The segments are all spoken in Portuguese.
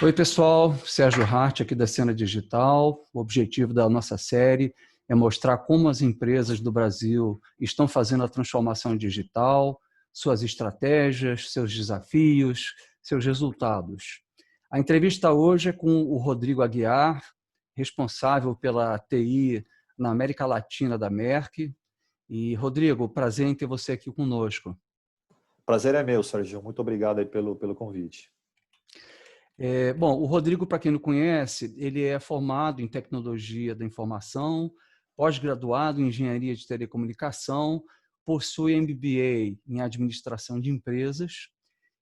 Oi, pessoal. Sérgio Hart aqui da Cena Digital. O objetivo da nossa série é mostrar como as empresas do Brasil estão fazendo a transformação digital, suas estratégias, seus desafios, seus resultados. A entrevista hoje é com o Rodrigo Aguiar, responsável pela TI na América Latina da Merck. E, Rodrigo, prazer em ter você aqui conosco. Prazer é meu, Sérgio. Muito obrigado aí pelo convite. Bom, o Rodrigo, para quem não conhece, ele é formado em tecnologia da informação, pós-graduado em engenharia de telecomunicação, possui MBA em administração de empresas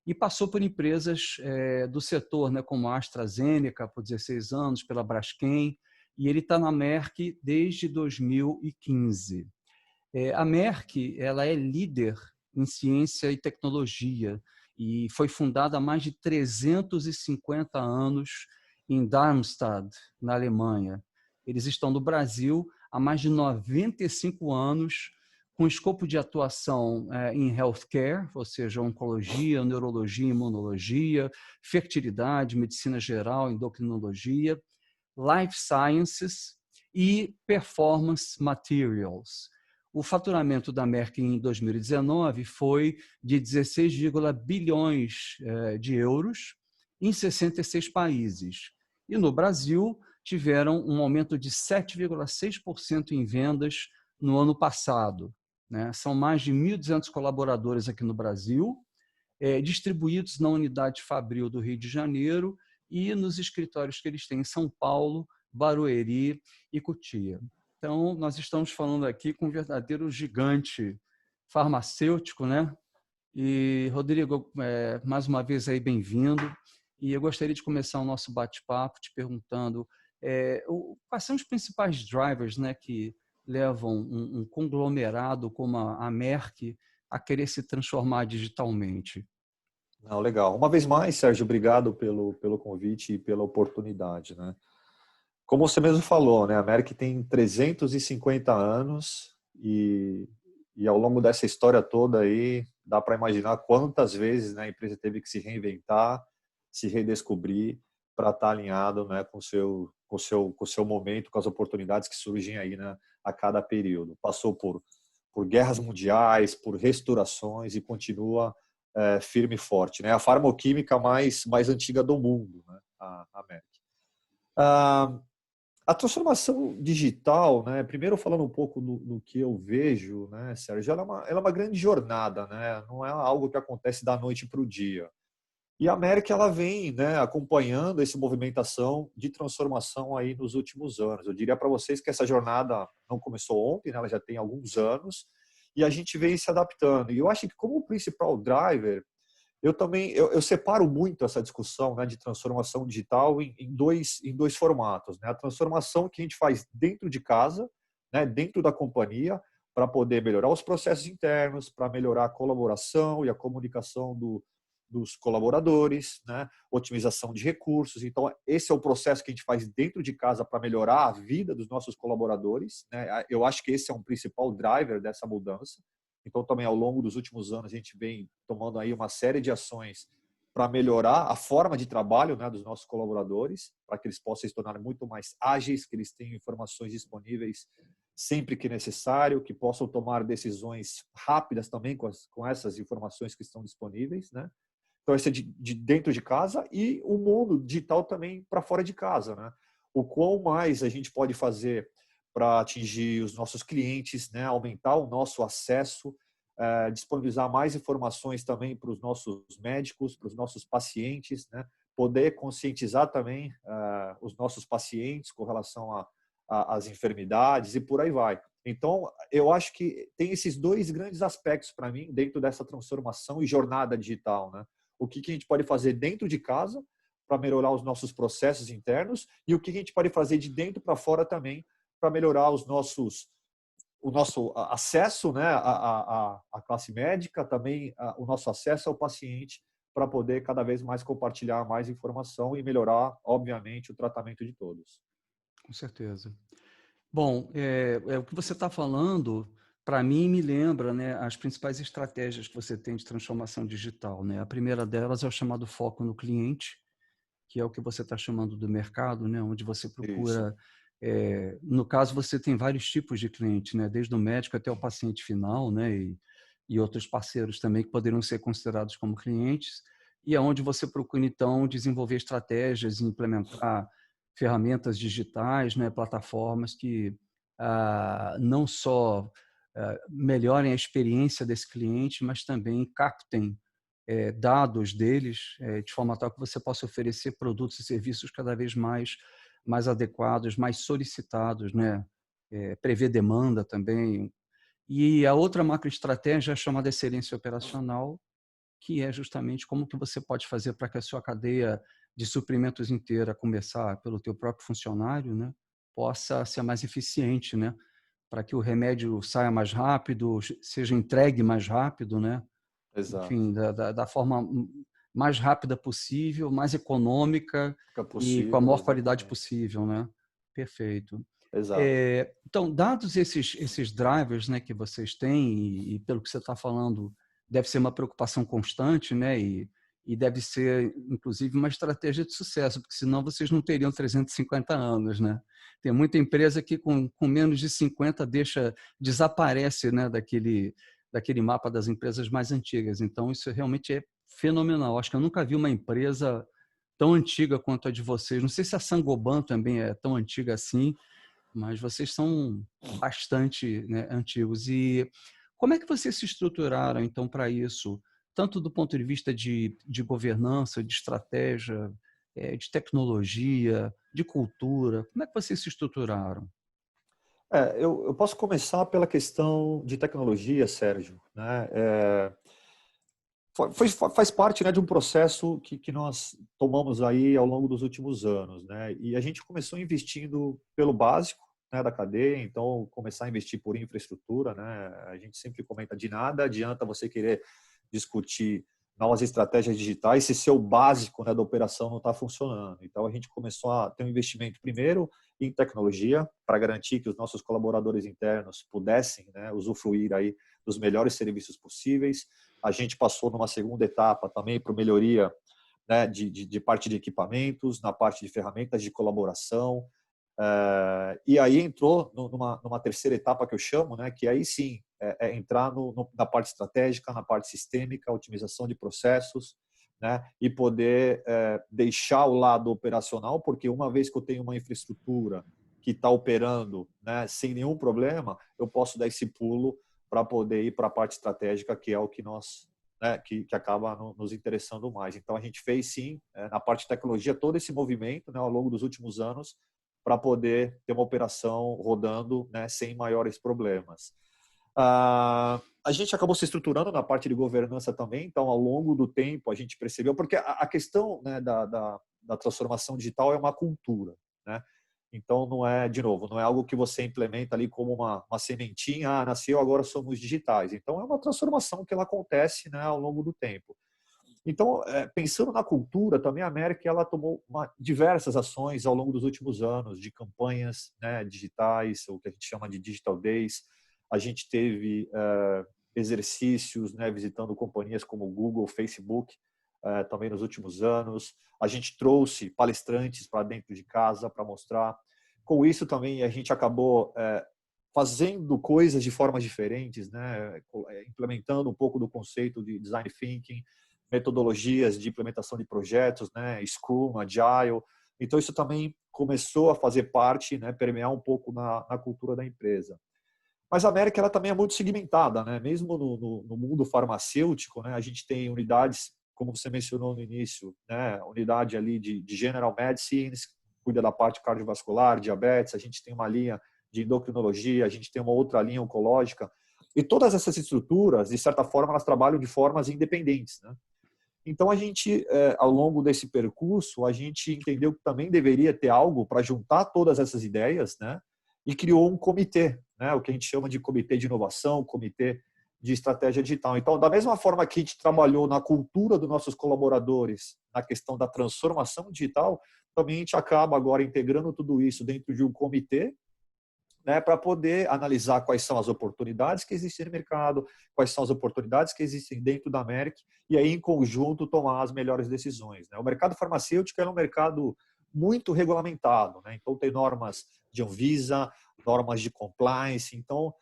e passou por empresas do setor, né, como a AstraZeneca, por 16 anos, pela Braskem, e ele está na Merck desde 2015. A Merck, ela é líder em ciência e tecnologia e foi fundada há mais de 350 anos em Darmstadt, na Alemanha. Eles estão no Brasil há mais de 95 anos, com escopo de atuação em healthcare, ou seja, oncologia, neurologia, imunologia, fertilidade, medicina geral, endocrinologia, life sciences e performance materials. O faturamento da Merck em 2019 foi de 16 bilhões de euros em 66 países. E no Brasil, tiveram um aumento de 7,6% em vendas no ano passado. São mais de 1.200 colaboradores aqui no Brasil, distribuídos na unidade Fabril do Rio de Janeiro e nos escritórios que eles têm em São Paulo, Barueri e Cotia. Então, nós estamos falando aqui com um verdadeiro gigante farmacêutico, né? E, Rodrigo, mais uma vez aí bem-vindo. E eu gostaria de começar o nosso bate-papo te perguntando quais são os principais drivers, né, que levam um conglomerado como a Merck a querer se transformar digitalmente. Não, legal. Uma vez mais, Sérgio, obrigado pelo convite e pela oportunidade, né? Como você mesmo falou, né? A Merck tem 350 anos e ao longo dessa história toda aí, dá para imaginar quantas vezes, né, a empresa teve que se reinventar, se redescobrir para estar alinhado, né, com o seu momento, com as oportunidades que surgem aí, né, a cada período. Passou por guerras mundiais, por restaurações e continua firme e forte, né? A farmoquímica mais antiga do mundo, né? A Merck. A transformação digital, né? Primeiro falando um pouco do que eu vejo, né, Sérgio, ela é uma grande jornada, né? Não é algo que acontece da noite para o dia. E a Merck ela vem, né, acompanhando essa movimentação de transformação aí nos últimos anos. Eu diria para vocês que essa jornada não começou ontem, né, ela já tem alguns anos e a gente vem se adaptando. E eu acho que como principal driver, eu separo muito essa discussão, né, de transformação digital em dois formatos, né? A transformação que a gente faz dentro de casa, né, dentro da companhia, para poder melhorar os processos internos, para melhorar a colaboração e a comunicação dos colaboradores, né? Otimização de recursos. Então, esse é o processo que a gente faz dentro de casa para melhorar a vida dos nossos colaboradores, né? Eu acho que esse é um principal driver dessa mudança. Então, também ao longo dos últimos anos, a gente vem tomando aí uma série de ações para melhorar a forma de trabalho, né, dos nossos colaboradores, para que eles possam se tornar muito mais ágeis, que eles tenham informações disponíveis sempre que necessário, que possam tomar decisões rápidas também com essas informações que estão disponíveis, né? Então, esse é de dentro de casa e o mundo digital também para fora de casa, né? O quão mais a gente pode fazer para atingir os nossos clientes, né? Aumentar o nosso acesso, disponibilizar mais informações também para os nossos médicos, para os nossos pacientes, né? Poder conscientizar também os nossos pacientes com relação às enfermidades e por aí vai. Então, eu acho que tem esses dois grandes aspectos para mim dentro dessa transformação e jornada digital, né? O que a gente pode fazer dentro de casa para melhorar os nossos processos internos e o que a gente pode fazer de dentro para fora também para melhorar o nosso acesso, né, à classe médica, também o nosso acesso ao paciente para poder cada vez mais compartilhar mais informação e melhorar, obviamente, o tratamento de todos. Com certeza. Bom, o que você está falando, para mim, me lembra, né, as principais estratégias que você tem de transformação digital, né? A primeira delas é o chamado foco no cliente, que é o que você está chamando do mercado, né? Onde você Isso, procura... no caso, você tem vários tipos de cliente, né? Desde o médico até o paciente final, né? E outros parceiros também que poderiam ser considerados como clientes, e é onde você procura, então, desenvolver estratégias e implementar ferramentas digitais, né? Plataformas que não só melhorem a experiência desse cliente, mas também captem dados deles, de forma tal que você possa oferecer produtos e serviços cada vez mais adequados, mais solicitados, né? Prever demanda também. E a outra macroestratégia é chamada excelência operacional, que é justamente como que você pode fazer para que a sua cadeia de suprimentos inteira, a começar pelo teu próprio funcionário, né, possa ser mais eficiente, né, para que o remédio saia mais rápido, seja entregue mais rápido, né, exato. enfim, da forma mais rápida possível, mais econômica Fica e com a possível, maior qualidade exatamente. possível, né? Perfeito. Exato. Então, dados esses drivers, né, que vocês têm, e pelo que você está falando, deve ser uma preocupação constante, né, e deve ser, inclusive, uma estratégia de sucesso, porque senão vocês não teriam 350 anos, né? Tem muita empresa que com menos de 50 desaparece, né, daquele mapa das empresas mais antigas. Então, isso realmente é fenomenal. Acho que eu nunca vi uma empresa tão antiga quanto a de vocês. Não sei se a Sangoban também é tão antiga assim, mas vocês são bastante, né, antigos. E como é que vocês se estruturaram, então, para isso? Tanto do ponto de vista de governança, de estratégia, de tecnologia, de cultura. Como é que vocês se estruturaram? Eu posso começar pela questão de tecnologia, Sérgio, né? Faz parte, né, de um processo que nós tomamos aí ao longo dos últimos anos, né? E a gente começou investindo pelo básico, né, da cadeia, então começar a investir por infraestrutura, né? A gente sempre comenta, de nada adianta você querer discutir novas estratégias digitais se seu básico, né, da operação não está funcionando. Então a gente começou a ter um investimento primeiro em tecnologia para garantir que os nossos colaboradores internos pudessem, né, usufruir aí dos melhores serviços possíveis. A gente passou numa segunda etapa também para melhoria, né, de parte de equipamentos, na parte de ferramentas de colaboração. E aí entrou numa terceira etapa que eu chamo, né, que aí sim é entrar na parte estratégica, na parte sistêmica, otimização de processos, né, e poder deixar o lado operacional, porque uma vez que eu tenho uma infraestrutura que está operando, né, sem nenhum problema, eu posso dar esse pulo para poder ir para a parte estratégica, que é o que nós, né, que acaba nos interessando mais. Então a gente fez sim, na parte de tecnologia, todo esse movimento, né, ao longo dos últimos anos, para poder ter uma operação rodando, né, sem maiores problemas. A gente acabou se estruturando na parte de governança também, então ao longo do tempo a gente percebeu, porque a questão, né, da transformação digital é uma cultura, né? Então não é, de novo, não é algo que você implementa ali como uma sementinha, nasceu, agora somos digitais. Então é uma transformação que ela acontece, né, ao longo do tempo. Então, pensando na cultura, também a Merck ela tomou diversas ações ao longo dos últimos anos de campanhas, né, digitais, o que a gente chama de Digital Days. A gente teve exercícios, né, visitando companhias como Google, Facebook, também nos últimos anos. A gente trouxe palestrantes para dentro de casa para mostrar. Com isso também a gente acabou fazendo coisas de formas diferentes, né, implementando um pouco do conceito de design thinking, metodologias de implementação de projetos, né, Scrum, Agile. Então isso também começou a fazer parte, né, permear um pouco na cultura da empresa. Mas a América ela também é muito segmentada, né? Mesmo no mundo farmacêutico, né, a gente tem unidades, como você mencionou no início, né, unidade ali de General Medicine, cuida da parte cardiovascular, diabetes, a gente tem uma linha de endocrinologia, a gente tem uma outra linha oncológica, e todas essas estruturas, de certa forma, elas trabalham de formas independentes, né? Então, a gente, ao longo desse percurso, a gente entendeu que também deveria ter algo para juntar todas essas ideias, né? E criou um comitê, né? O que a gente chama de comitê de inovação, comitê de estratégia digital. Então, da mesma forma que a gente trabalhou na cultura dos nossos colaboradores, na questão da transformação digital, também a gente acaba agora integrando tudo isso dentro de um comitê né, para poder analisar quais são as oportunidades que existem no mercado, quais são as oportunidades que existem dentro da Merck, e aí, em conjunto, tomar as melhores decisões, né? O mercado farmacêutico é um mercado muito regulamentado, né? Então, tem normas de Anvisa, normas de compliance. Então,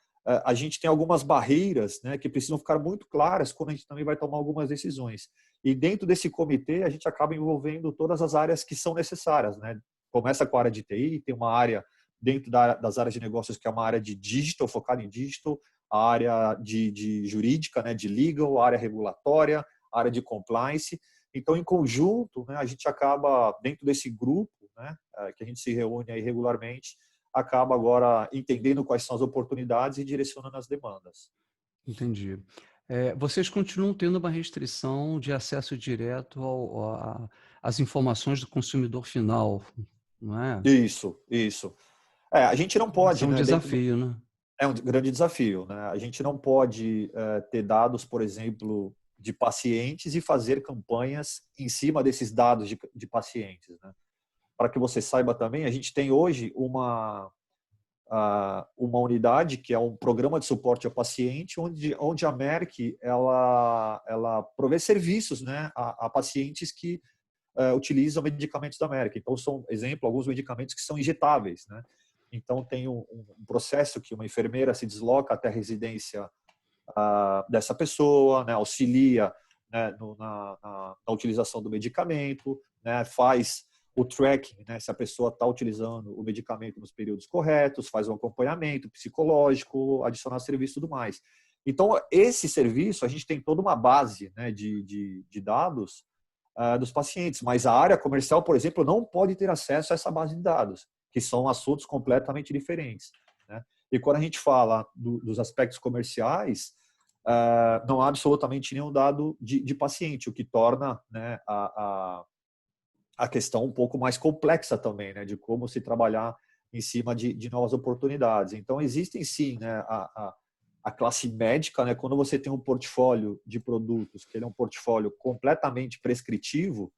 a gente tem algumas barreiras, né, que precisam ficar muito claras quando a gente também vai tomar algumas decisões. E dentro desse comitê, a gente acaba envolvendo todas as áreas que são necessárias, né? Começa com a área de TI, tem uma área dentro das áreas de negócios que é uma área de digital, focada em digital, a área de jurídica, né, de legal, a área regulatória, a área de compliance. Então, em conjunto, né, a gente acaba, dentro desse grupo, né, que a gente se reúne aí regularmente, acaba agora entendendo quais são as oportunidades e direcionando as demandas. Entendi. Vocês continuam tendo uma restrição de acesso direto às informações do consumidor final, não é? Isso, isso. A gente não Isso pode, é um né, desafio, né? é um grande desafio, né? A gente não pode ter dados, por exemplo, de pacientes e fazer campanhas em cima desses dados de pacientes, né? Para que você saiba também, a gente tem hoje uma unidade que é um programa de suporte ao paciente, onde a Merck ela provê serviços, né, a pacientes que utilizam medicamentos da Merck. Então, são, exemplo, alguns medicamentos que são injetáveis, né? Então, tem um processo que uma enfermeira se desloca até a residência dessa pessoa, né, auxilia, né, na utilização do medicamento, né, faz o tracking, né, se a pessoa está utilizando o medicamento nos períodos corretos, faz um acompanhamento psicológico, adicionar serviço e tudo mais. Então, esse serviço, a gente tem toda uma base, né, de dados dos pacientes, mas a área comercial, por exemplo, não pode ter acesso a essa base de dados, que são assuntos completamente diferentes, né? E quando a gente fala dos aspectos comerciais, não há absolutamente nenhum dado de paciente, o que torna, né, a questão um pouco mais complexa também, né, de como se trabalhar em cima de novas oportunidades. Então, existem sim, né, a classe médica, né, quando você tem um portfólio de produtos, que ele é um portfólio completamente prescritivo,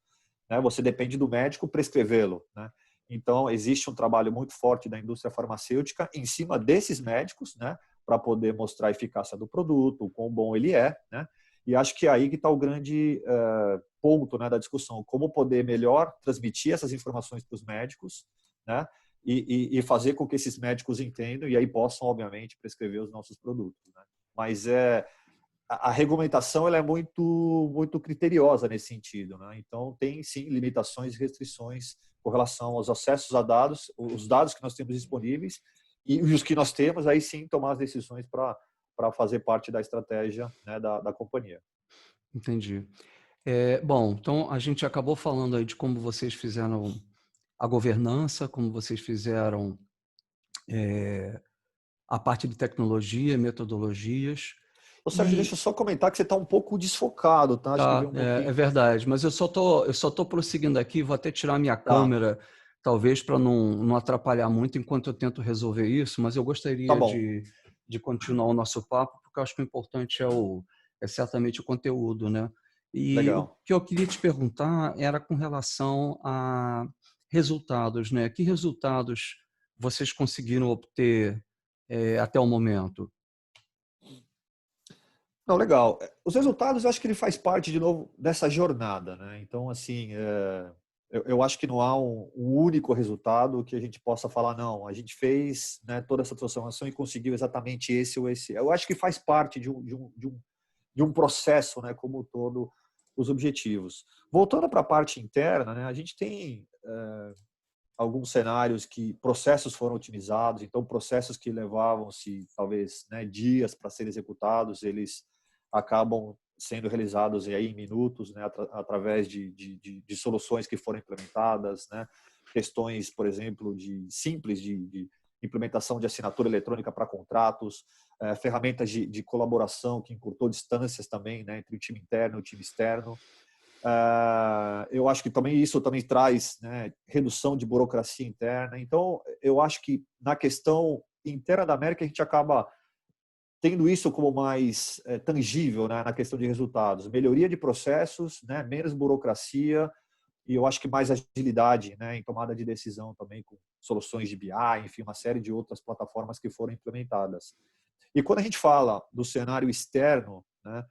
né, você depende do médico prescrevê-lo, né? Então, existe um trabalho muito forte da indústria farmacêutica em cima desses médicos, né, para poder mostrar a eficácia do produto, o quão bom ele é, né? E acho que é aí que está o grande ponto, né, da discussão, como poder melhor transmitir essas informações para os médicos, né, e fazer com que esses médicos entendam e aí possam, obviamente, prescrever os nossos produtos, né? Mas a regulamentação ela é muito criteriosa nesse sentido, né? Então, tem sim limitações e restrições com relação aos acessos a dados, os dados que nós temos disponíveis e os que nós temos, aí sim tomar as decisões para fazer parte da estratégia, né, da companhia. Entendi. Bom, então a gente acabou falando aí de como vocês fizeram a governança, como vocês fizeram a parte de tecnologia, metodologias. Ô, Sérgio, deixa eu E só comentar que você está um pouco desfocado, tá? Acho que tá, veio um é pouquinho. verdade, mas eu só tô prosseguindo aqui, vou até tirar minha Tá, câmera, talvez para não atrapalhar muito enquanto eu tento resolver isso, mas eu tá gostaria bom. de continuar o nosso papo, porque eu acho que o importante é certamente o conteúdo, né? E o Legal. que eu queria te perguntar era com relação a resultados, né? Que resultados vocês conseguiram obter até o momento? Não, legal. Os resultados, eu acho que ele faz parte, de novo, dessa jornada, né? Então, assim, eu acho que não há um único resultado que a gente possa falar, não, a gente fez, né, toda essa transformação e conseguiu exatamente esse ou esse. Eu acho que faz parte de um processo, né, como todo os objetivos. Voltando para a parte interna, né, a gente tem alguns cenários que processos foram otimizados, então processos que levavam-se talvez, né, dias para serem executados, eles acabam sendo realizados aí em minutos, né, através de soluções que foram implementadas, né, questões, por exemplo, de implementação de assinatura eletrônica para contratos, ferramentas de colaboração que encurtou distâncias também, né, entre o time interno e o time externo. Eu acho que também isso também traz, né, redução de burocracia interna. Então, eu acho que na questão interna da América a gente acaba tendo isso como mais tangível, né, na questão de resultados. Melhoria de processos, né, menos burocracia e eu acho que mais agilidade, né, em tomada de decisão também soluções de BI, enfim, uma série de outras plataformas que foram implementadas. E quando a gente fala do cenário externo, né,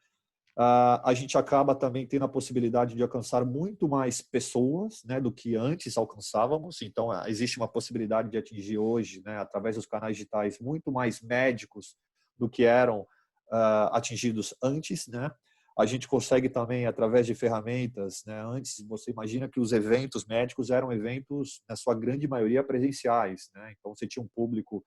a gente acaba também tendo a possibilidade de alcançar muito mais pessoas, né, do que antes alcançávamos. Então, existe uma possibilidade de atingir hoje, né, através dos canais digitais, muito mais médicos do que eram atingidos antes, né? A gente consegue também, através de ferramentas, né? Antes, você imagina que os eventos médicos eram eventos, na sua grande maioria, presenciais, né? Então, você tinha um público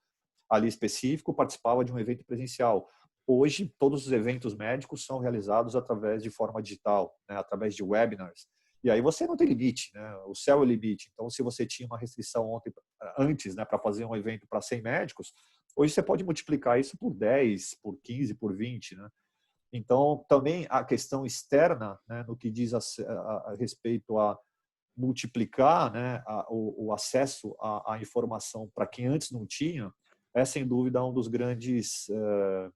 ali específico, participava de um evento presencial. Hoje, todos os eventos médicos são realizados através de forma digital, né? Através de webinars. E aí você não tem limite, né? O céu é o limite. Então, se você tinha uma restrição antes, né, para fazer um evento para 100 médicos, hoje você pode multiplicar isso por 10, por 15, por 20, né? Então, também a questão externa, né, no que diz a respeito a multiplicar, né, o acesso à informação para quem antes não tinha, é sem dúvida um dos grandes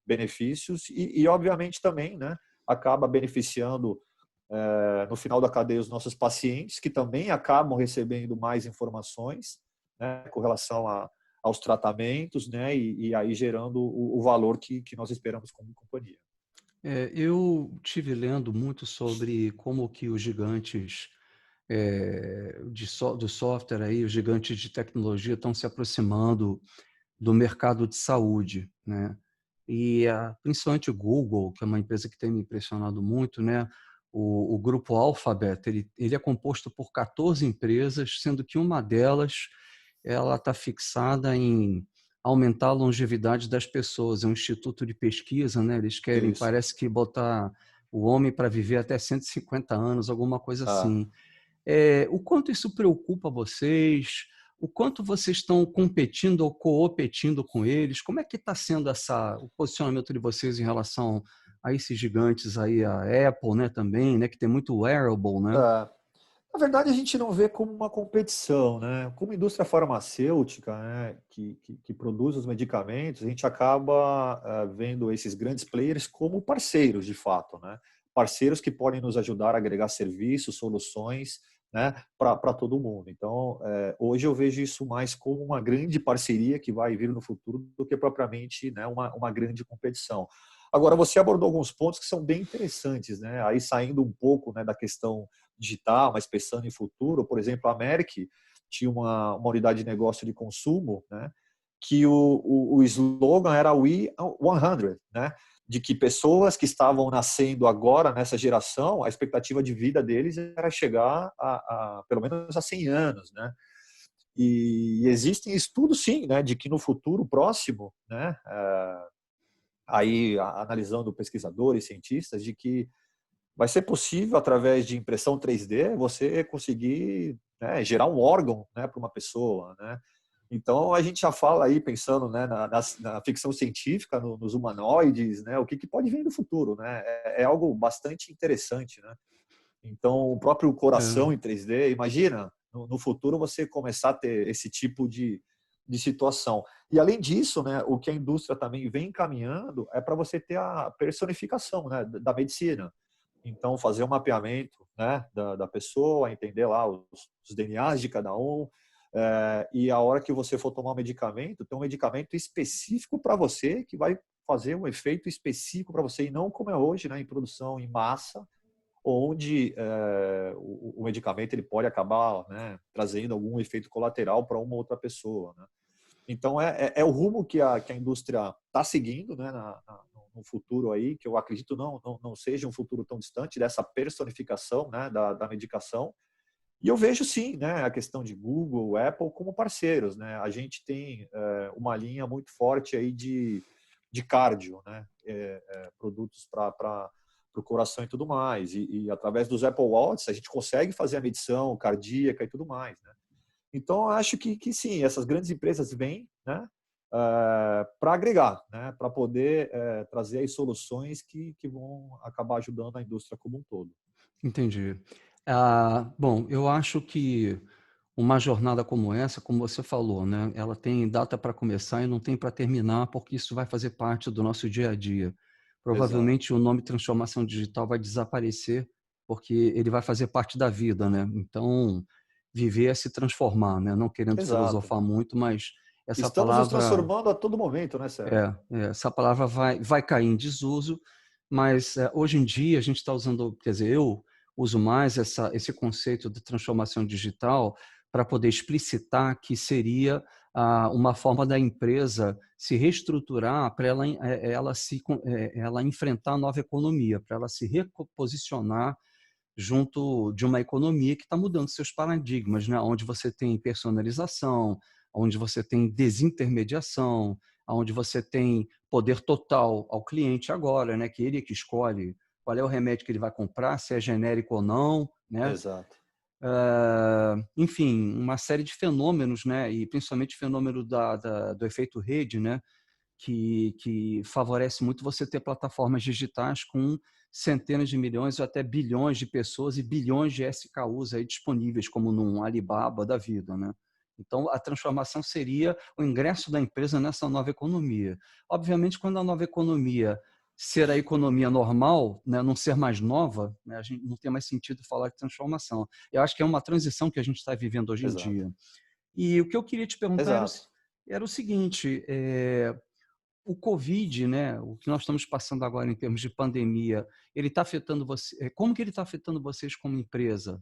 benefícios e, obviamente, também, né, acaba beneficiando no final da cadeia os nossos pacientes, que também acabam recebendo mais informações, né, com relação aos tratamentos, né, e aí gerando o valor que nós esperamos como companhia. Eu tive lendo muito sobre como que os gigantes do software aí, os gigantes de tecnologia estão se aproximando do mercado de saúde, né? E principalmente o Google, que é uma empresa que tem me impressionado muito, né? O grupo Alphabet, ele é composto por 14 empresas, sendo que uma delas ela está fixada em aumentar a longevidade das pessoas. É um instituto de pesquisa, né? Eles querem, Isso. parece que botar o homem para viver até 150 anos, alguma coisa Ah, assim. O quanto isso preocupa vocês? O quanto vocês estão competindo ou coopetindo com eles? Como é que está sendo o posicionamento de vocês em relação a esses gigantes aí, a Apple, né, também, né, que tem muito wearable, né? ah, na verdade, a gente não vê como uma competição, né? Como indústria farmacêutica, né, que produz os medicamentos, a gente acaba vendo esses grandes players como parceiros, de fato, né? Parceiros que podem nos ajudar a agregar serviços, soluções, né, para todo mundo. Então, hoje eu vejo isso mais como uma grande parceria que vai vir no futuro do que propriamente, né, uma grande competição. Agora, você abordou alguns pontos que são bem interessantes, né? Aí saindo um pouco, né, da questão digital, mas pensando em futuro, por exemplo, a Merck tinha uma unidade de negócio de consumo, né, que o slogan era We 100, né, de que pessoas que estavam nascendo agora nessa geração, a expectativa de vida deles era chegar a pelo menos a 100 anos, né? E existem estudos, sim, né, de que no futuro próximo, né, aí analisando pesquisadores, cientistas, de que vai ser possível, através de impressão 3D, você conseguir, né, gerar um órgão, né, para uma pessoa, né? Então, a gente já fala aí, pensando, né, na ficção científica, nos humanoides, né, o que pode vir no futuro, né? É algo bastante interessante, né? Então, o próprio É. coração em 3D, imagina, no futuro você começar a ter esse tipo de situação. E, além disso, né, o que a indústria também vem encaminhando é para você ter a personificação, né, da medicina. Então, fazer um mapeamento, né, da pessoa, entender lá os DNAs de cada um, e a hora que você for tomar um medicamento, ter um medicamento específico para você, que vai fazer um efeito específico para você, e não como é hoje, né, em produção em massa, onde o medicamento ele pode acabar, né, trazendo algum efeito colateral para uma outra pessoa, né? Então, é o rumo que a indústria está seguindo, né, no futuro aí, que eu acredito não seja um futuro tão distante, dessa personificação, né, da medicação. E eu vejo, sim, né, a questão de Google, Apple como parceiros, né? A gente tem uma linha muito forte aí de cardio, né? Produtos para o coração e tudo mais. E através dos Apple Watch, a gente consegue fazer a medição cardíaca e tudo mais, né? Então, eu acho que sim, essas grandes empresas vêm, né, para agregar, né, para poder trazer aí soluções que vão acabar ajudando a indústria como um todo. Entendi. Bom, eu acho que uma jornada como essa, como você falou, né, ela tem data para começar e não tem para terminar, porque isso vai fazer parte do nosso dia a dia. Exato. Provavelmente o nome transformação digital vai desaparecer, porque ele vai fazer parte da vida, né? Então, viver é se transformar, né? Não querendo Exato. filosofar muito, mas essa Estamos nos palavra transformando a todo momento, né, Sérgio? essa palavra vai cair em desuso, mas hoje em dia a gente está usando, quer dizer, eu uso mais esse conceito de transformação digital para poder explicitar que seria uma forma da empresa se reestruturar para ela enfrentar a nova economia, para ela se reposicionar junto de uma economia que está mudando seus paradigmas, né? Onde você tem personalização, onde você tem desintermediação, onde você tem poder total ao cliente agora, né? Que ele é que escolhe qual é o remédio que ele vai comprar, se é genérico ou não, né? Exato. Enfim, uma série de fenômenos, né? E principalmente o fenômeno do efeito rede, né? Que favorece muito você ter plataformas digitais com centenas de milhões ou até bilhões de pessoas e bilhões de SKUs aí disponíveis, como num Alibaba da vida, né? Então, a transformação seria o ingresso da empresa nessa nova economia. Obviamente, quando a nova economia ser a economia normal, né, não ser mais nova, né, a gente não tem mais sentido falar de transformação. Eu acho que é uma transição que a gente está vivendo hoje em Exato. dia. E o que eu queria te perguntar Exato. era o seguinte, o Covid, né, o que nós estamos passando agora em termos de pandemia, ele está afetando você? Como que ele está afetando vocês como empresa?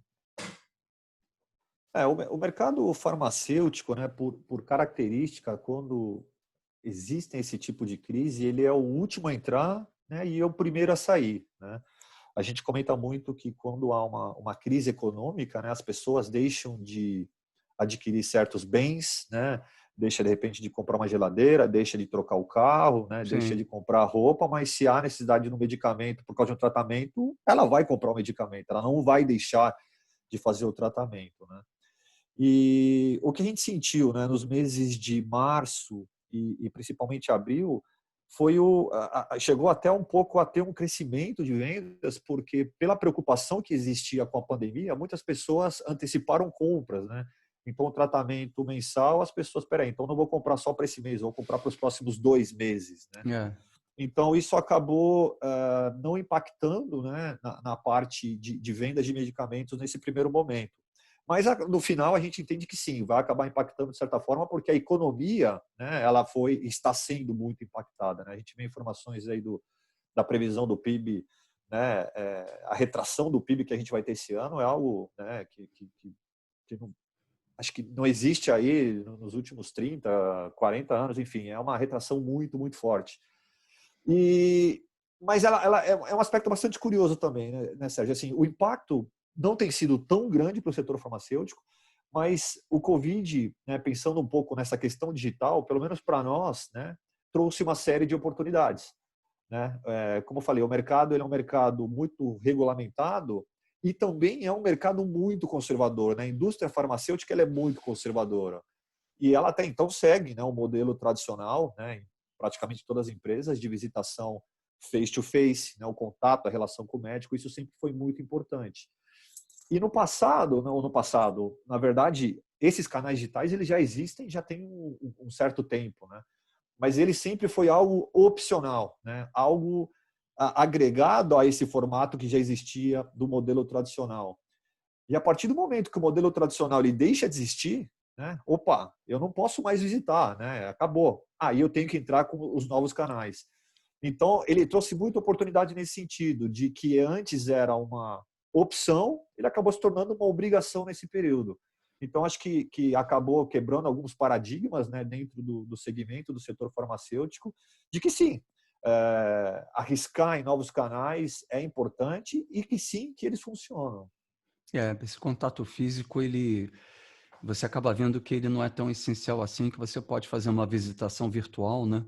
O mercado farmacêutico, né, por característica, quando existem esse tipo de crise, ele é o último a entrar, né, e é o primeiro a sair, né? A gente comenta muito que quando há uma crise econômica, né, as pessoas deixam de adquirir certos bens, né, deixa de repente de comprar uma geladeira, deixa de trocar o carro, né, deixa de Sim, comprar roupa, mas se há necessidade de um medicamento por causa de um tratamento, ela vai comprar um medicamento, ela não vai deixar de fazer o tratamento, né? E o que a gente sentiu, né, nos meses de março e principalmente abril foi chegou até um pouco a ter um crescimento de vendas, porque pela preocupação que existia com a pandemia, muitas pessoas anteciparam compras, né? Então, o tratamento mensal, as pessoas, peraí, então não vou comprar só para esse mês, vou comprar para os próximos 2 meses, né? é, Então, isso acabou não impactando, né, na parte de vendas de medicamentos nesse primeiro momento. Mas no final a gente entende que sim, vai acabar impactando de certa forma, porque a economia, né, ela está sendo muito impactada, né? A gente vê informações aí da previsão do PIB, né, a retração do PIB que a gente vai ter esse ano é algo, né, que não, acho que não existe aí nos últimos 30, 40 anos, enfim, é uma retração muito, muito forte. E, mas ela é um aspecto bastante curioso também, né, Sérgio? Assim, o impacto não tem sido tão grande para o setor farmacêutico, mas o Covid, né, pensando um pouco nessa questão digital, pelo menos para nós, né, trouxe uma série de oportunidades. Né? Como eu falei, o mercado ele é um mercado muito regulamentado e também é um mercado muito conservador. Né? A indústria farmacêutica ela é muito conservadora. E ela até então segue, né, o modelo tradicional, né, em praticamente todas as empresas, de visitação face-to-face, né, o contato, a relação com o médico, isso sempre foi muito importante. E no passado, não no passado, na verdade, esses canais digitais eles já existem, já tem um certo tempo, né? Mas ele sempre foi algo opcional, né? Algo agregado a esse formato que já existia do modelo tradicional. E a partir do momento que o modelo tradicional ele deixa de existir, né? Opa, eu não posso mais visitar, né? Acabou. Aí eu tenho que entrar com os novos canais. Então, ele trouxe muita oportunidade nesse sentido, de que antes era uma opção, ele acabou se tornando uma obrigação nesse período. Então, acho que acabou quebrando alguns paradigmas, né, dentro do segmento do setor farmacêutico, de que sim, arriscar em novos canais é importante e que sim, que eles funcionam. esse contato físico, você acaba vendo que ele não é tão essencial assim, que você pode fazer uma visitação virtual, né?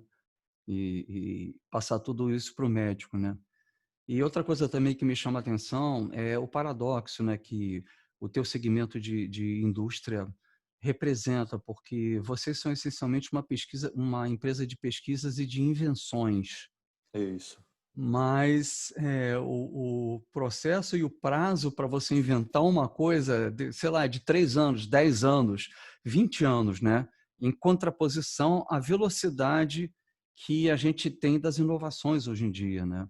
E passar tudo isso para o médico, né? E outra coisa também que me chama a atenção é o paradoxo, né, que o teu segmento de indústria representa, porque vocês são essencialmente uma empresa de pesquisas e de invenções, É isso. mas o processo e o prazo para você inventar uma coisa, sei lá, de 3 anos, 10 anos, 20 anos, né? Em contraposição à velocidade que a gente tem das inovações hoje em dia, né?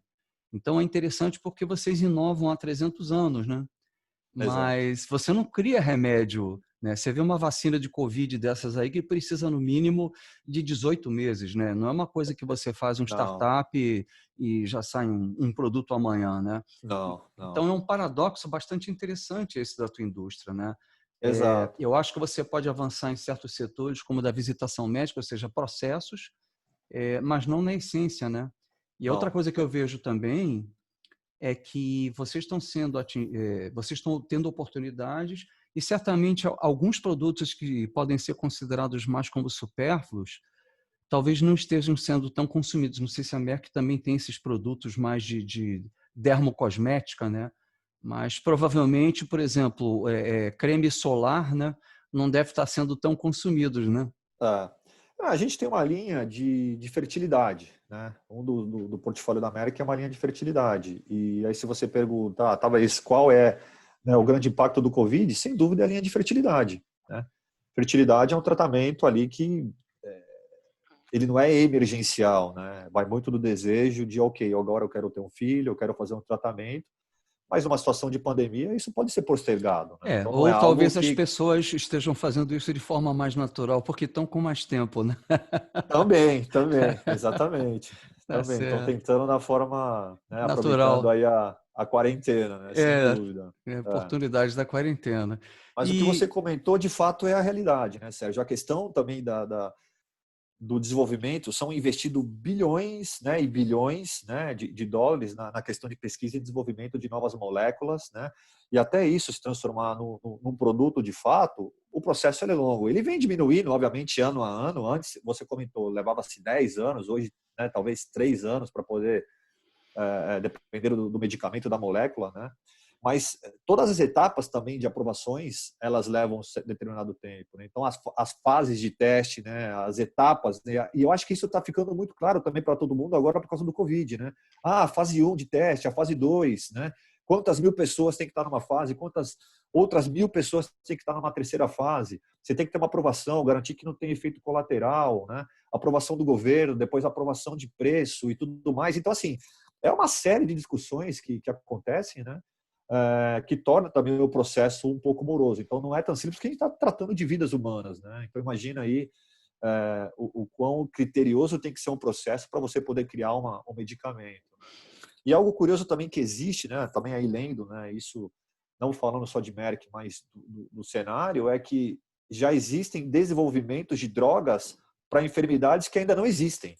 Então é interessante porque vocês inovam há 300 anos, né? Exato. Mas você não cria remédio né? Você vê uma vacina de Covid dessas aí que precisa, no mínimo, de 18 meses, né? Não é uma coisa que você faz um Não, startup e já sai um produto amanhã, né? não, Então, não. é um paradoxo bastante interessante esse da tua indústria, né? Exato. Eu acho que você pode avançar em certos setores, como o da visitação médica, ou seja, processos, mas não na essência, né? E a outra Não. coisa que eu vejo também é que vocês estão tendo oportunidades e certamente alguns produtos que podem ser considerados mais como supérfluos, talvez não estejam sendo tão consumidos. Não sei se a Merck também tem esses produtos mais de dermocosmética, né? Mas provavelmente, por exemplo, creme solar, né, não deve estar sendo tão consumidos, né? Tá. A gente tem uma linha de fertilidade, né? Do portfólio da América é uma linha de fertilidade. E aí, se você perguntar, talvez, qual é, né, o grande impacto do Covid, sem dúvida é a linha de fertilidade, né? Fertilidade é um tratamento ali que ele não é emergencial, né? Vai muito do desejo de, ok, agora eu quero ter um filho, eu quero fazer um tratamento, mas numa situação de pandemia, isso pode ser postergado, né? Então, não é Ou algo talvez as que... pessoas estejam fazendo isso de forma mais natural, porque estão com mais tempo, né? Também, exatamente. Tá Também, estão certo. tentando na forma, né, aproveitando Natural. aí a quarentena, né, sem É, dúvida. É. oportunidade da quarentena. Mas o que você E comentou, de fato, é a realidade, né, Sérgio? A questão também do desenvolvimento, são investidos bilhões, né, e bilhões, né, de dólares na questão de pesquisa e desenvolvimento de novas moléculas, né, e até isso se transformar num produto de fato, o processo é longo. Ele vem diminuindo, obviamente, ano a ano. Antes, você comentou, levava-se 10 anos, hoje, né, talvez 3 anos para poder, depender do medicamento, da molécula, né? Mas todas as etapas também de aprovações, elas levam um determinado tempo, né? Então, as fases de teste, né, as etapas, né? E eu acho que isso está ficando muito claro também para todo mundo agora por causa do Covid, né? Ah, a fase 1 de teste, a fase 2, né? Quantas mil pessoas tem que estar numa fase, quantas outras mil pessoas tem que estar numa terceira fase. Você tem que ter uma aprovação, garantir que não tem efeito colateral, né? Aprovação do governo, depois aprovação de preço e tudo mais. Então, assim, é uma série de discussões que acontecem, né? Que torna também o processo um pouco moroso. Então, não é tão simples, porque a gente está tratando de vidas humanas, né? Então, imagina aí o quão criterioso tem que ser um processo para você poder criar um medicamento. Né? E algo curioso também que existe, né? Também aí lendo, né? Isso não falando só de Merck, mas do cenário, é que já existem desenvolvimentos de drogas para enfermidades que ainda não existem,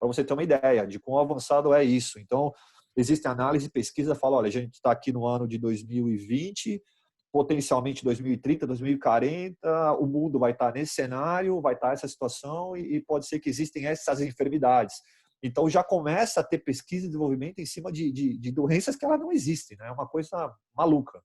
para você ter uma ideia de quão avançado é isso. Então, existe análise e pesquisa, fala, olha, a gente está aqui no ano de 2020, potencialmente 2030, 2040, o mundo vai estar nesse cenário, vai estar essa situação e pode ser que existem essas enfermidades. Então, já começa a ter pesquisa e desenvolvimento em cima de doenças que elas não existem, né? É uma coisa maluca.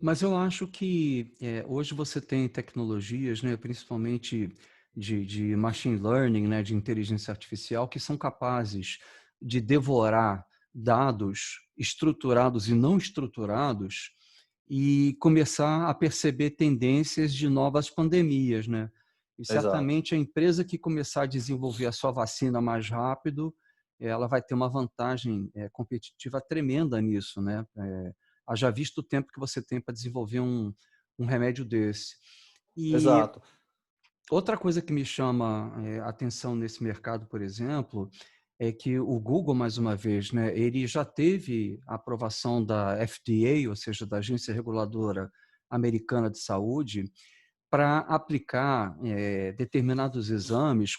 Mas eu acho que hoje você tem tecnologias, né, principalmente de machine learning, né, de inteligência artificial, que são capazes de devorar dados estruturados e não estruturados e começar a perceber tendências de novas pandemias, né? E Exato. certamente a empresa que começar a desenvolver a sua vacina mais rápido, ela vai ter uma vantagem competitiva tremenda nisso, né? Haja visto o tempo que você tem para desenvolver um remédio desse. E Exato. outra coisa que me chama a atenção nesse mercado, por exemplo, é que o Google, mais uma vez, né, ele já teve a aprovação da FDA, ou seja, da Agência Reguladora Americana de Saúde, para aplicar determinados exames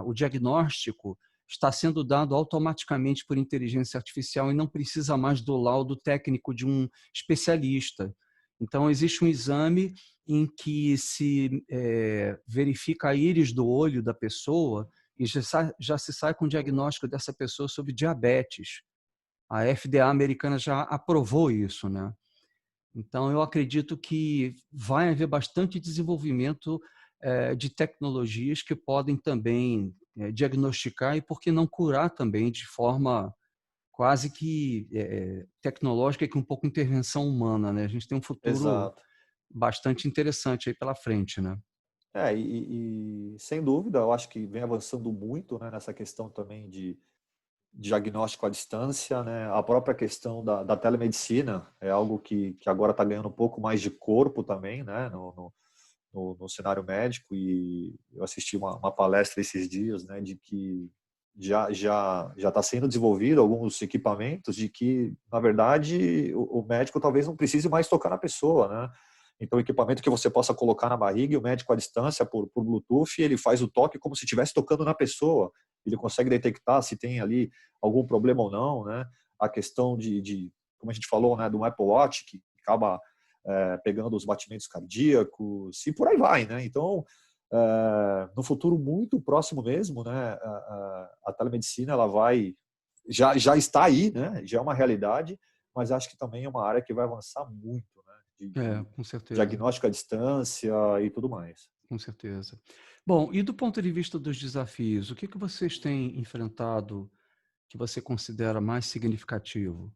o diagnóstico está sendo dado automaticamente por inteligência artificial e não precisa mais do laudo técnico de um especialista. Então, existe um exame em que se verifica a íris do olho da pessoa e já se sai com o diagnóstico dessa pessoa sobre diabetes. A FDA americana já aprovou isso, né? Então, eu acredito que vai haver bastante desenvolvimento de tecnologias que podem também diagnosticar e, por que não, curar também de forma quase que tecnológica e com um pouco de intervenção humana, né? A gente tem um futuro Exato. bastante interessante aí pela frente, né? Sem dúvida, eu acho que vem avançando muito, né, nessa questão também diagnóstico à distância, né? A própria questão da telemedicina é algo que agora está ganhando um pouco mais de corpo também, né? No cenário médico, e eu assisti uma palestra esses dias, né, de que já está sendo desenvolvido alguns equipamentos de que, na verdade, o médico talvez não precise mais tocar na pessoa, né? Então, equipamento que você possa colocar na barriga e o médico à distância por Bluetooth, ele faz o toque como se estivesse tocando na pessoa. Ele consegue detectar se tem ali algum problema ou não, né? A questão como a gente falou, né, do Apple Watch, que acaba pegando os batimentos cardíacos e por aí vai, né? Então, no futuro muito próximo mesmo, né, a telemedicina ela já está aí, né? Já é uma realidade, mas acho que também é uma área que vai avançar muito, né? De Com certeza, diagnóstico à distância e tudo mais. com certeza. Bom, e do ponto de vista dos desafios, o que que vocês têm enfrentado que você considera mais significativo?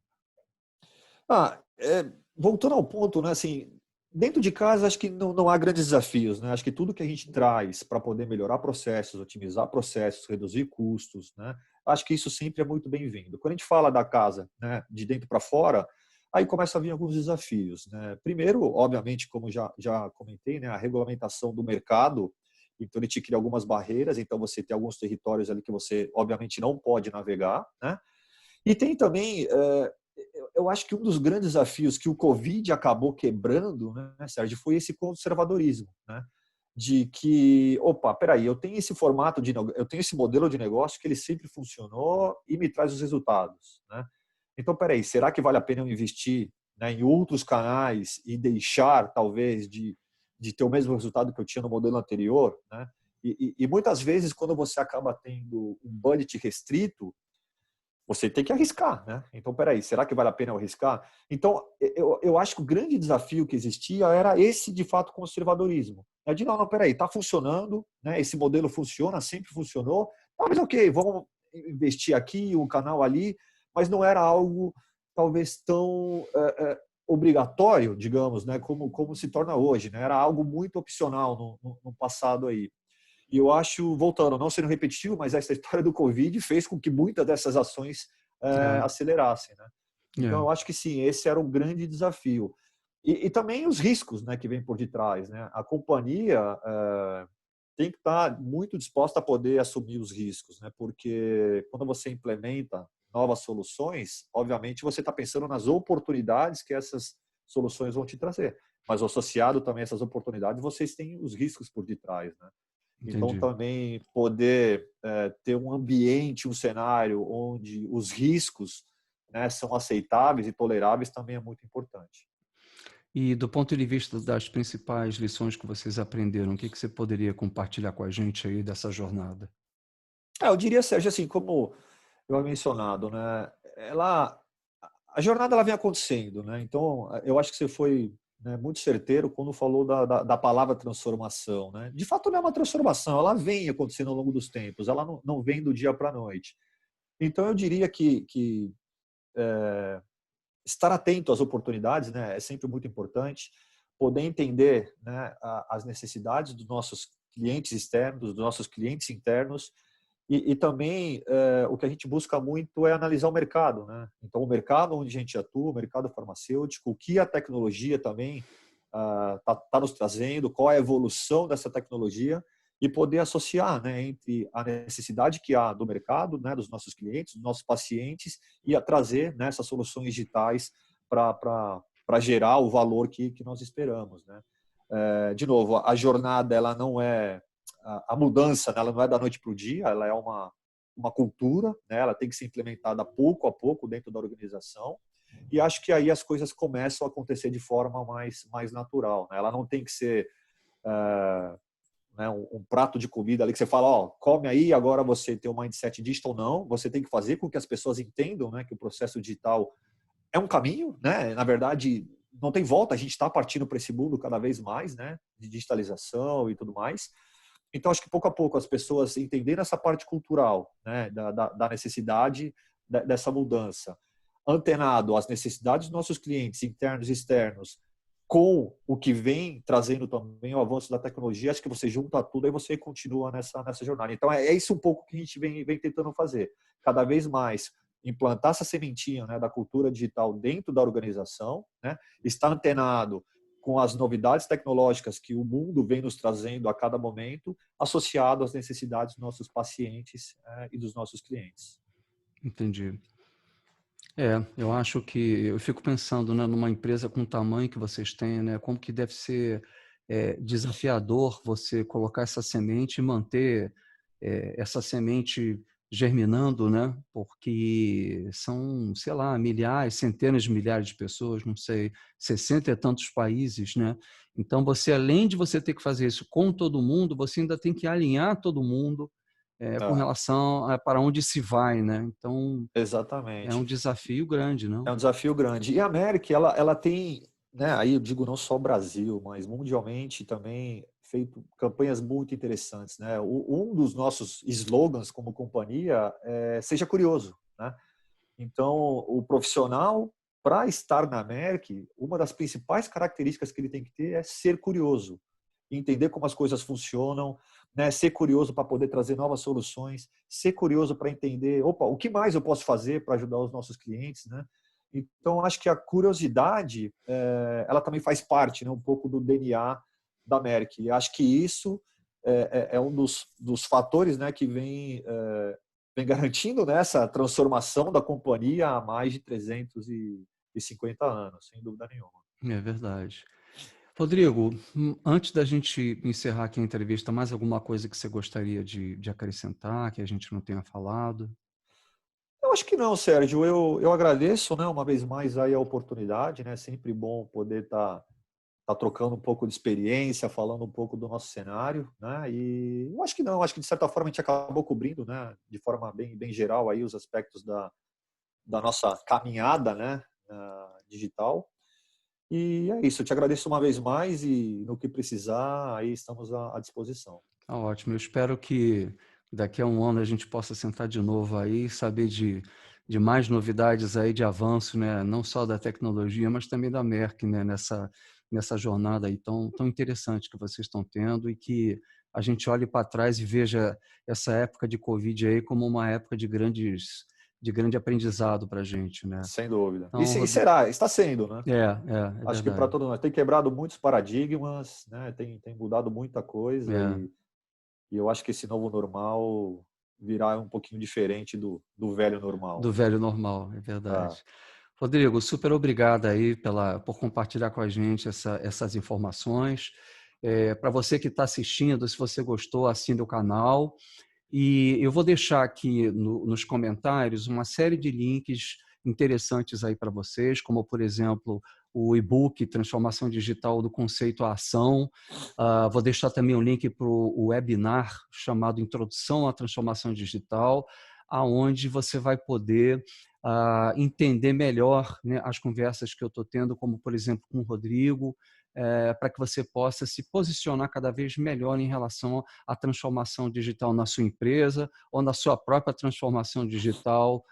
Voltando ao ponto, né, assim, dentro de casa acho que não há grandes desafios, né? Acho que tudo que a gente traz para poder melhorar processos, otimizar processos, reduzir custos, né? Acho que isso sempre é muito bem-vindo. Quando a gente fala da casa, né, de dentro para fora, aí começa a vir alguns desafios, né? Primeiro, obviamente, como já comentei, né, a regulamentação do mercado. Então, ele te cria algumas barreiras. Então, você tem alguns territórios ali que você, obviamente, não pode navegar, né? E tem também, eu acho que um dos grandes desafios que o Covid acabou quebrando, né, Sérgio, foi esse conservadorismo, né? De que, opa, peraí, eu tenho esse formato eu tenho esse modelo de negócio que ele sempre funcionou e me traz os resultados, né? Então, peraí, será que vale a pena eu investir, né, em outros canais e deixar, talvez, de ter o mesmo resultado que eu tinha no modelo anterior, né? E muitas vezes, quando você acaba tendo um budget restrito, você tem que arriscar, né? Então, peraí, será que vale a pena eu arriscar? Então, eu acho que o grande desafio que existia era esse, de fato, conservadorismo. É de, não, peraí, está funcionando, né? Esse modelo funciona, sempre funcionou, mas ok, vamos investir aqui, um canal ali, mas não era algo, talvez, tão obrigatório, digamos, né? Como se torna hoje, né? Era algo muito opcional no passado aí. E eu acho, voltando, não sendo repetitivo, mas essa história do Covid fez com que muitas dessas ações É, acelerassem, né? Então, é, eu acho que sim, esse era um grande desafio. E também os riscos, né, que vem por detrás, né? A companhia tem que estar muito disposta a poder assumir os riscos, né? Porque quando você implementa novas soluções, obviamente você está pensando nas oportunidades que essas soluções vão te trazer. Mas associado também a essas oportunidades, vocês têm os riscos por detrás, né? Então, entendi. também poder ter um ambiente, um cenário onde os riscos, né, são aceitáveis e toleráveis também é muito importante. E do ponto de vista das principais lições que vocês aprenderam, o que que você poderia compartilhar com a gente aí dessa jornada? Eu diria, Sérgio, assim, como eu havia mencionado, né, a jornada ela vem acontecendo, né? Então, eu acho que você foi, né, muito certeiro quando falou da palavra transformação, né? De fato, não é uma transformação, ela vem acontecendo ao longo dos tempos, ela não vem do dia para a noite. Então, eu diria que estar atento às oportunidades, né, é sempre muito importante. Poder entender, né, as necessidades dos nossos clientes externos, dos nossos clientes internos, e também o que a gente busca muito é analisar o mercado, né? Então, o mercado onde a gente atua, o mercado farmacêutico, o que a tecnologia também tá nos trazendo, qual é a evolução dessa tecnologia, e poder associar, né, entre a necessidade que há do mercado, né, dos nossos clientes, dos nossos pacientes, e a trazer, né, essas soluções digitais para gerar o valor que nós esperamos, né? De novo, a jornada ela não é a mudança, né, ela não é da noite para o dia, ela é uma cultura, né, ela tem que ser implementada pouco a pouco dentro da organização, e acho que aí as coisas começam a acontecer de forma mais natural, né? Ela não tem que ser né, um prato de comida ali que você fala, ó, come aí, agora você tem um mindset digital, não. Você tem que fazer com que as pessoas entendam, né, que o processo digital é um caminho, né? Na verdade, não tem volta, a gente está partindo para esse mundo cada vez mais, né, de digitalização e tudo mais. Então, acho que pouco a pouco as pessoas entenderem essa parte cultural, né, da necessidade dessa mudança, antenado às necessidades dos nossos clientes internos e externos, com o que vem trazendo também o avanço da tecnologia, acho que você junta tudo e você continua nessa jornada. Então, é isso um pouco que a gente vem tentando fazer. Cada vez mais implantar essa sementinha, né, da cultura digital dentro da organização, né, estar antenado com as novidades tecnológicas que o mundo vem nos trazendo a cada momento, associado às necessidades dos nossos pacientes e dos nossos clientes. Entendi. Eu acho que eu fico pensando, né, numa empresa com o tamanho que vocês têm, né, como que deve ser desafiador você colocar essa semente e manter essa semente germinando, né? Porque são, sei lá, milhares, centenas de milhares de pessoas, não sei, 60 e tantos países, né? Então, você, além de você ter que fazer isso com todo mundo, você ainda tem que alinhar todo mundo com Ah, relação a para onde se vai, né? Então, é um exatamente. desafio grande, É não? um desafio grande. E a América, ela tem, né, aí eu digo não só o Brasil, mas mundialmente também feito campanhas muito interessantes, né? Um dos nossos slogans como companhia é seja curioso, né? Então, o profissional, para estar na Merck, uma das principais características que ele tem que ter é ser curioso, entender como as coisas funcionam, né? Ser curioso para poder trazer novas soluções, ser curioso para entender, opa, o que mais eu posso fazer para ajudar os nossos clientes, né? Então, acho que a curiosidade, ela também faz parte, né, um pouco do DNA da Merck. E acho que isso é um dos fatores, né, que vem garantindo, né, essa transformação da companhia há mais de 350 anos, sem dúvida nenhuma. É verdade. Rodrigo, antes da gente encerrar aqui a entrevista, mais alguma coisa que você gostaria de acrescentar, que a gente não tenha falado? Eu acho que não, Sérgio. Eu agradeço, né, uma vez mais aí a oportunidade, né? Sempre bom poder estar trocando um pouco de experiência, falando um pouco do nosso cenário, né? E eu acho que não, acho que de certa forma a gente acabou cobrindo, né, de forma bem geral aí os aspectos da nossa caminhada, né, digital. E é isso, eu te agradeço uma vez mais e no que precisar, aí estamos à disposição. Tá ótimo. Eu espero que daqui a um ano a gente possa sentar de novo aí e saber de mais novidades aí de avanço, né? Não só da tecnologia, mas também da Merck, né? Nessa jornada aí tão interessante que vocês estão tendo e que a gente olhe para trás e veja essa época de Covid aí como uma época de grande aprendizado para a gente, né? Sem dúvida. Então, E será, está sendo, né? é Acho que para verdade. todos nós tem quebrado muitos paradigmas, né? Tem mudado muita coisa É, e eu acho que esse novo normal virá um pouquinho diferente do velho normal. do velho normal, é Ah, verdade. Rodrigo, super obrigado aí por compartilhar com a gente essas informações. Para você que está assistindo, se você gostou, assine o canal. E eu vou deixar aqui nos comentários uma série de links interessantes aí para vocês, como, por exemplo, o e-book Transformação Digital do Conceito à Ação. Vou deixar também um link para o webinar chamado Introdução à Transformação Digital, aonde você vai poder entender melhor, né, as conversas que eu estou tendo, como, por exemplo, com o Rodrigo, para que você possa se posicionar cada vez melhor em relação à transformação digital na sua empresa ou na sua própria transformação digital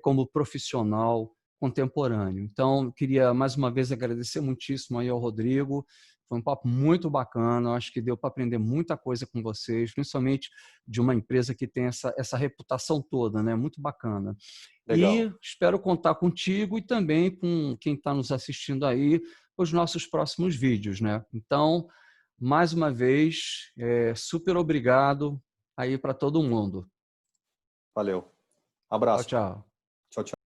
como profissional contemporâneo. Então, eu queria mais uma vez agradecer muitíssimo aí ao Rodrigo. Foi um papo muito bacana, eu acho que deu para aprender muita coisa com vocês, principalmente de uma empresa que tem essa reputação toda, né? Muito bacana. E legal. espero contar contigo e também com quem está nos assistindo aí os nossos próximos vídeos, né? Então, mais uma vez, super obrigado aí para todo mundo. Valeu. Tchau, Abraço. tchau.